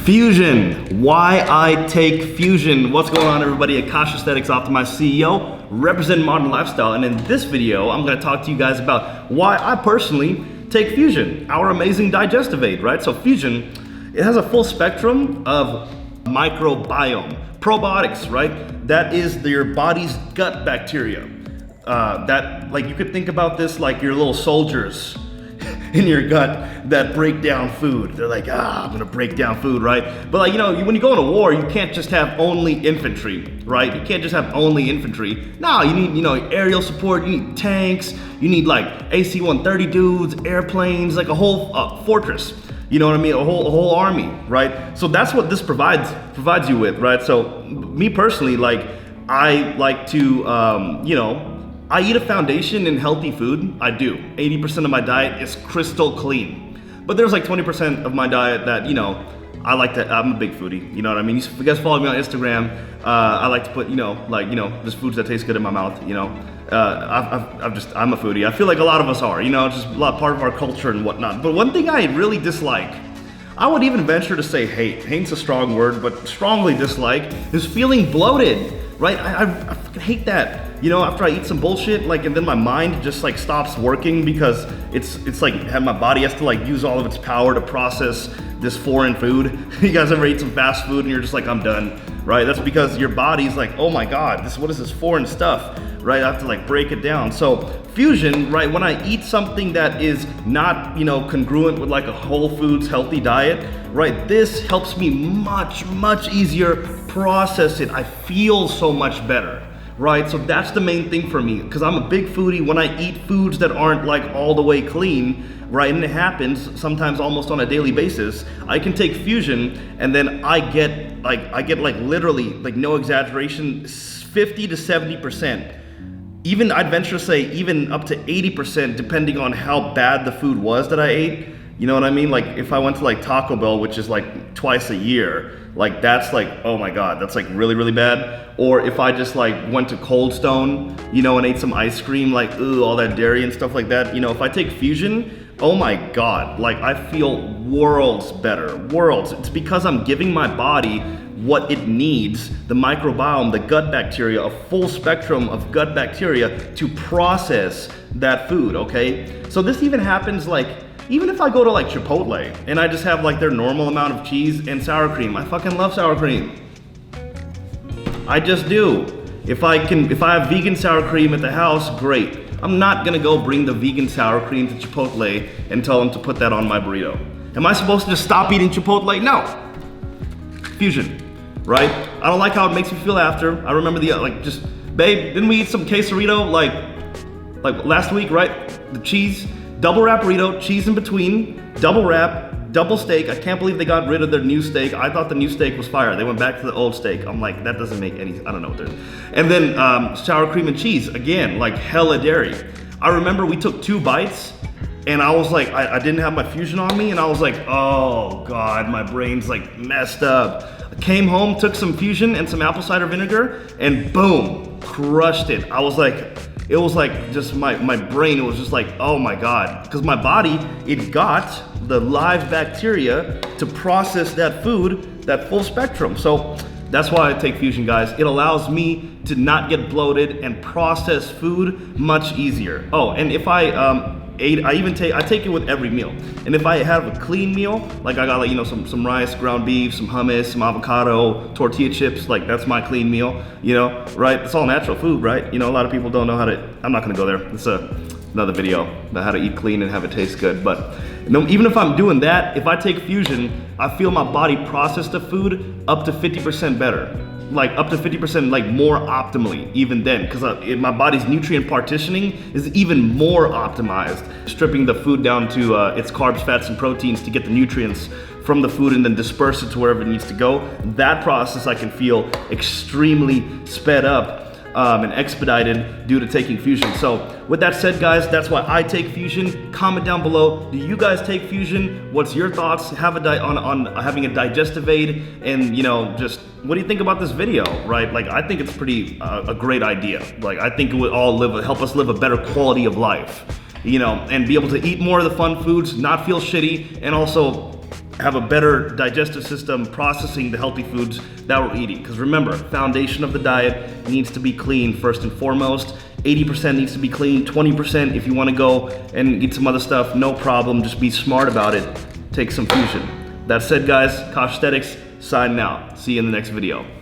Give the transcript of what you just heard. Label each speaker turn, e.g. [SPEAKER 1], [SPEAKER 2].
[SPEAKER 1] Fusion, why I take Fusion. What's going on, everybody? Akash Aesthetics Optimized CEO, representing modern lifestyle. And in this video, I'm gonna talk to you guys about why I personally take Fusion, our amazing digestive aid, right? So Fusion, it has a full spectrum of microbiome, probiotics, right? That is your body's gut bacteria. That, like, you could think about this like your little soldiers in your gut that break down food. They're like, I'm gonna break down food, right? But like, when you go into war, you can't just have only infantry, right? You can't just have only infantry. No, you need, aerial support, you need tanks, you need like AC-130 dudes, airplanes, like a whole fortress. You know what I mean? A whole army, right? So that's what this provides you with, right? So me personally, like, I like to, I eat a foundation in healthy food. I do. 80% of my diet is crystal clean. But there's like 20% of my diet that, I like to, I'm a big foodie. You know what I mean? If you guys follow me on Instagram, I like to put, just foods that taste good in my mouth, I'm a foodie. I feel like a lot of us are, just a lot part of our culture and whatnot. But one thing I really dislike, I would even venture to say hate. Hate's a strong word, but strongly dislike, is feeling bloated, right? I fucking hate that. After I eat some bullshit, and then my mind just stops working because it's like my body has to use all of its power to process this foreign food. You guys ever eat some fast food and you're just like, I'm done, right? That's because your body's like, oh my God, what is this foreign stuff, right? I have to break it down. So Fusion, right, when I eat something that is not, congruent with a Whole Foods healthy diet, right, this helps me much easier process it. I feel so much better. Right, so that's the main thing for me, because I'm a big foodie. When I eat foods that aren't all the way clean, right, and it happens sometimes almost on a daily basis, I can take Fusion and then I get literally, no exaggeration, 50 to 70%. Even, I'd venture to say, even up to 80%, depending on how bad the food was that I ate. You know what I mean? If I went to Taco Bell, which is twice a year, that's oh my God, that's really bad. Or if I just went to Cold Stone, and ate some ice cream, all that dairy and stuff like that. If I take Fusion, oh my God, I feel worlds better, worlds. It's because I'm giving my body what it needs, the microbiome, the gut bacteria, a full spectrum of gut bacteria to process that food, okay? So this even happens even if I go to Chipotle and I just have their normal amount of cheese and sour cream. I fucking love sour cream. I just do. If I have vegan sour cream at the house, great. I'm not gonna go bring the vegan sour cream to Chipotle and tell them to put that on my burrito. Am I supposed to just stop eating Chipotle? No. Fusion, right? I don't like how it makes me feel after. I remember babe, didn't we eat some quesarito last week, right? The cheese. Double wrap burrito, cheese in between, double wrap, double steak. I can't believe they got rid of their new steak. I thought the new steak was fire. They went back to the old steak. I'm like, that doesn't make any, I don't know what they're. And then sour cream and cheese, again, hella dairy. I remember we took 2 bites and I was like, I didn't have my Fusion on me and I was like, oh God, my brain's messed up. I came home, took some Fusion and some apple cider vinegar and boom, crushed it. I was like, it was just my brain, it was just oh my God. Because my body, it got the live bacteria to process that food, that full spectrum. So that's why I take Fusion, guys. It allows me to not get bloated and process food much easier. Oh, and if I I take it with every meal. And if I have a clean meal, I got some rice, ground beef, some hummus, some avocado, tortilla chips, that's my clean meal, right? It's all natural food, right? A lot of people don't know how to, I'm not gonna go there. It's another video about how to eat clean and have it taste good. But even if I'm doing that, if I take Fusion, I feel my body process the food up to 50% better. Up to 50% more optimally even then, because my body's nutrient partitioning is even more optimized, stripping the food down to its carbs, fats, and proteins to get the nutrients from the food and then disperse it to wherever it needs to go. That process I can feel extremely sped up and expedited due to taking Fusion. So with that said, guys, that's why I take Fusion. Comment down below, do you guys take Fusion? What's your thoughts on having a digestive aid? And just what do you think about this video, right? I think it's pretty a great idea. I think it would help us live a better quality of life, and be able to eat more of the fun foods, not feel shitty, and also have a better digestive system processing the healthy foods that we're eating. Because remember, foundation of the diet needs to be clean first and foremost. 80% needs to be clean, 20% if you want to go and eat some other stuff, no problem, just be smart about it. Take some fusion. That said guys, Kosh Aesthetics signing out. See you in the next video.